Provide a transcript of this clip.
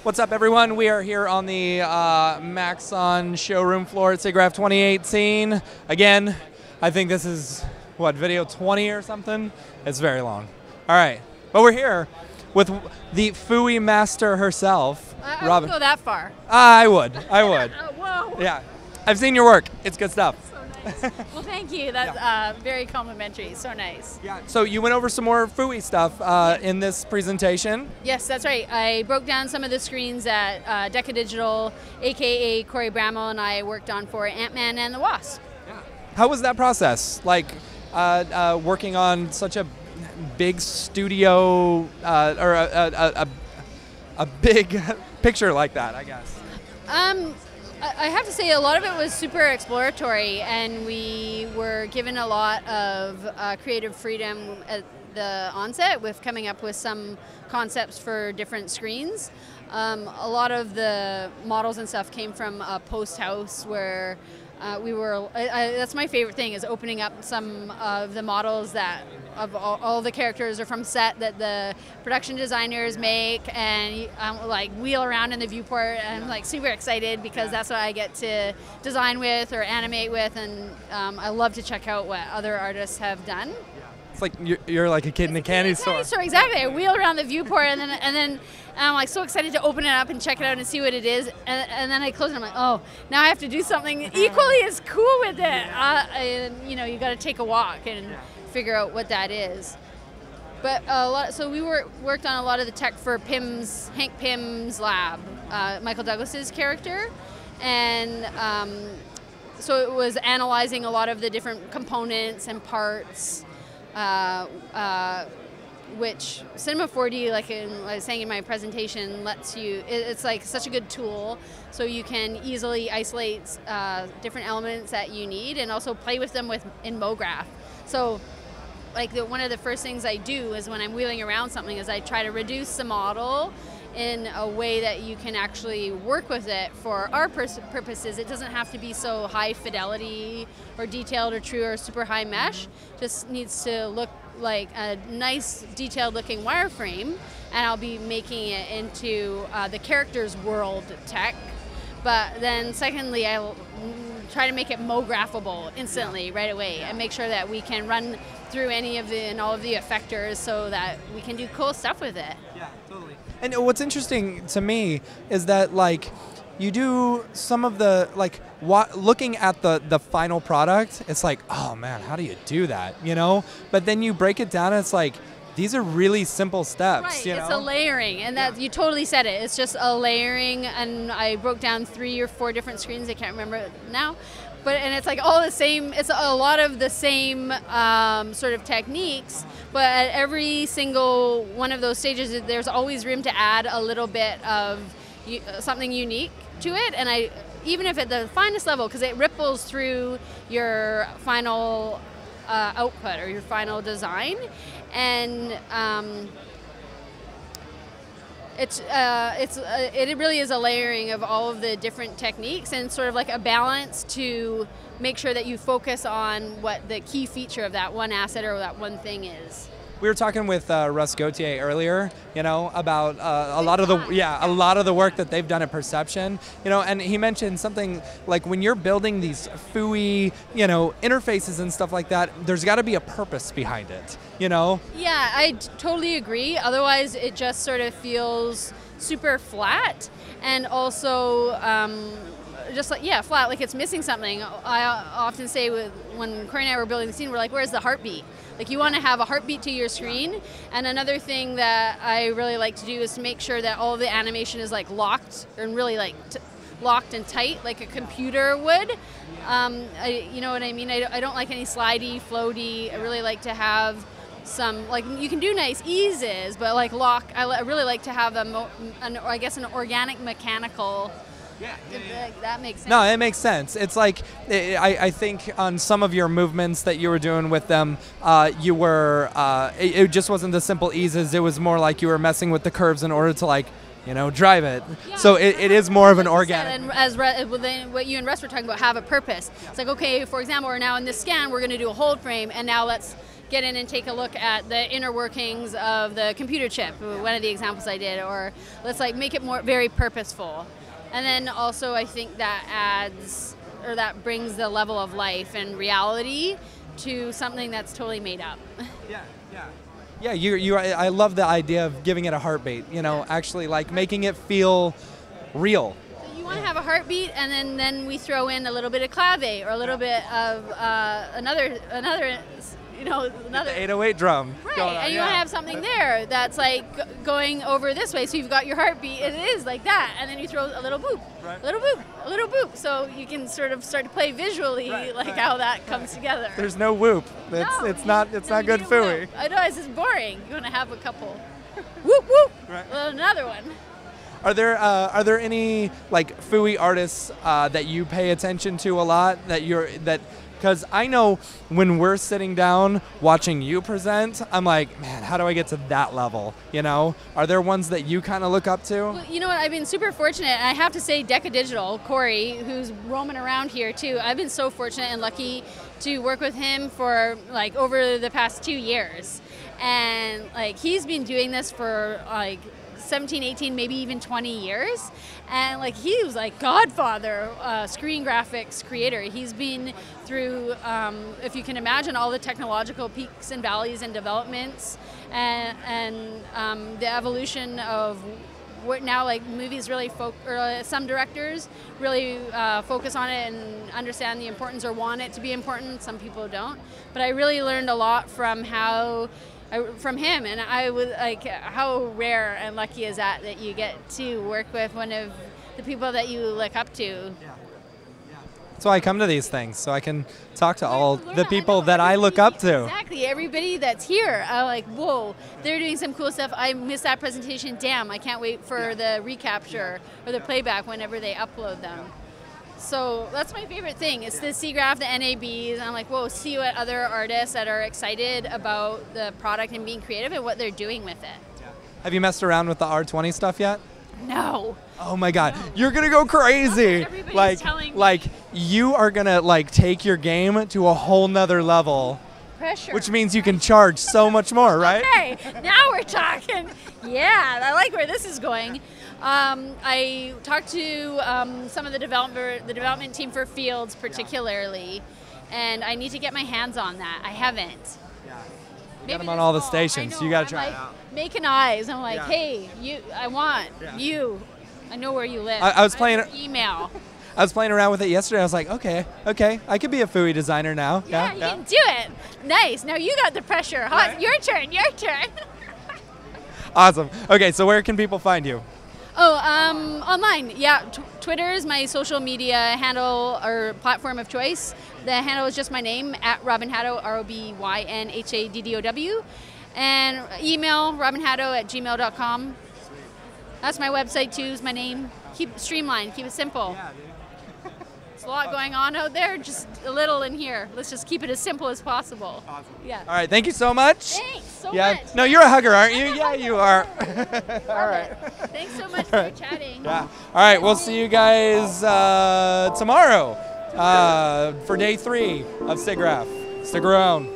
What's up, everyone? We are here on the Maxon showroom floor at Siggraph 2018. Again, I think this is, what, video 20 or something? It's very long. All right, but we're here with the Fooey master herself, I Robyn. wouldn't go that far. I would. Whoa. Yeah, I've seen your work. It's good stuff. So nice. Well, thank you. That's very complimentary. So nice. Yeah. So you went over some more Fooey stuff in this presentation. Yes, that's right. I broke down some of the screens that Deca Digital, aka Corey Bramall, and I worked on for Ant-Man and the Wasp. Yeah. How was that process? Like working on such a big studio or a big picture like that, I guess. I have to say a lot of it was super exploratory, and we were given a lot of creative freedom at the onset with coming up with some concepts for different screens. A lot of the models and stuff came from a post house where we were, that's my favorite thing, is opening up some of the models that of all the characters are from set that the production designers make, and like wheel around in the viewport, and I'm like super excited because that's what I get to design with or animate with, and I love to check out what other artists have done. It's like you're like a kid in a candy store. Exactly. I wheel around the viewport, and then I'm like so excited to open it up and check it out and see what it is, and then I close it and I'm like, oh, now I have to do something equally as cool with it. You know, you got to take a walk and figure out what that is. But so we worked on a lot of the tech for Hank Pym's lab, Michael Douglas's character, and so it was analyzing a lot of the different components and parts. Which Cinema 4D, like I was saying in my presentation, lets you, it's like such a good tool, so you can easily isolate different elements that you need and also play with them in Brograph. So like one of the first things I do is when I'm wheeling around something is I try to reduce the model in a way that you can actually work with it for our purposes. It doesn't have to be so high fidelity or detailed or true or super high mesh. Just needs to look like a nice detailed looking wireframe, and I'll be making it into the character's world tech. But then secondly, I'll try to make it Mographable instantly right away and make sure that we can run through any of all of the effectors so that we can do cool stuff with it. Yeah, totally. And what's interesting to me is that like you do some of the looking at the final product, it's like, oh man, how do you do that? You know? But then you break it down and it's like, these are really simple steps. Right, you know? It's a layering, and that you totally said it. It's just a layering, and I broke down 3 or 4 different screens. I can't remember now, and it's like all the same. It's a lot of the same sort of techniques, but at every single one of those stages, there's always room to add a little bit of something unique to it, and even if at the finest level, because it ripples through your final output or your final design. And it really is a layering of all of the different techniques and sort of like a balance to make sure that you focus on what the key feature of that one asset or that one thing is. We were talking with Russ Gauthier earlier, you know, about a lot of the work that they've done at Perception, you know, and he mentioned something like when you're building these Fooey, you know, interfaces and stuff like that, there's got to be a purpose behind it, you know? Yeah, I totally agree. Otherwise, it just sort of feels super flat, and also just like, flat, like it's missing something. I often say when Corey and I were building the scene, we're like, where's the heartbeat? Like you want to have a heartbeat to your screen. And another thing that I really like to do is to make sure that all of the animation is like locked and really like locked and tight, like a computer would. You know what I mean? I don't like any slidey, floaty. I really like to have some, like, you can do nice eases, but like lock, I really like to have an organic mechanical. Yeah. That makes sense. No, it makes sense. It's like, I think on some of your movements that you were doing with them, you were, it just wasn't the simple eases. It was more like you were messing with the curves in order to, like, you know, drive it. Yeah, so it is more of an organic. And as what you and Russ were talking about, have a purpose. It's like, okay, for example, we're now in this scan, we're going to do a hold frame, and now let's get in and take a look at the inner workings of the computer chip, one of the examples I did, or let's like make it more very purposeful. And then also I think that adds, or that brings the level of life and reality to something that's totally made up. Yeah, yeah. Yeah, I love the idea of giving it a heartbeat, you know, actually like making it feel real. You want to have a heartbeat, and then we throw in a little bit of clave or a little bit of another you know, another 808 drum. Right, and you want to have something there that's like going over this way, so you've got your heartbeat, and it is like that, and then you throw a little boop, a little boop, a little boop, so you can sort of start to play visually how that comes together. There's no whoop. It's not good phooey. I know, it's just boring. You want to have a couple whoop whoop, well, another one. Are there any like phooey artists that you pay attention to a lot because I know when we're sitting down watching you present, I'm like, man, how do I get to that level? You know, are there ones that you kind of look up to? Well, you know what? I've been super fortunate. I have to say, Deca Digital, Corey, who's roaming around here too. I've been so fortunate and lucky to work with him for like over the past 2 years, and like he's been doing this for like 17, 18, maybe even 20 years. And like he was like godfather, screen graphics creator. He's been through, if you can imagine, all the technological peaks and valleys and developments and the evolution of what now like movies really, some directors really focus on it and understand the importance or want it to be important. Some people don't. But I really learned a lot from from him, and I was like, how rare and lucky is that you get to work with one of the people that you look up to. Yeah. That's why I come to these things, so I can talk to all the people that I look up to. Exactly, everybody that's here. I'm like, whoa, they're doing some cool stuff. I missed that presentation. Damn, I can't wait for the recapture or the playback whenever they upload them. So that's my favorite thing. It's the Siggraph, the NABs. I'm like, whoa, see what other artists that are excited about the product and being creative and what they're doing with it. Have you messed around with the R20 stuff yet? No. Oh my God, you're gonna go crazy. Everybody's telling me. Like you are gonna like take your game to a whole nother level. Pressure. Which means you can charge so much more, right? Okay, now we're talking. Yeah, I like where this is going. I talked to some of the development team for Fields particularly, and I need to get my hands on that. I haven't. Yeah. You got them on all the stations. You got to try it out. Making eyes. I'm like, hey, I want you. I know where you live. I was playing. Email. I was playing around with it yesterday. I was like, okay, I could be a phooey designer now. Yeah, you can do it. Nice. Now you got the pressure. Right. Your turn. Awesome. Okay, so where can people find you? Oh, online. Yeah, Twitter is my social media handle or platform of choice. The handle is just my name, at Robyn Haddow, ROBYNHADDOW. And email, robynhaddow@gmail.com. That's my website too, is my name. Keep it streamlined, keep it simple. Yeah, dude. There's a lot going on out there, just a little in here. Let's just keep it as simple as possible. Awesome. Yeah. All right, thank you so much. Thanks so much. No, you're a hugger, aren't you? Yeah, you are. All right. Thanks so much for chatting. Yeah. All right, we'll see you guys tomorrow for day 3 of Siggraph. Stick around.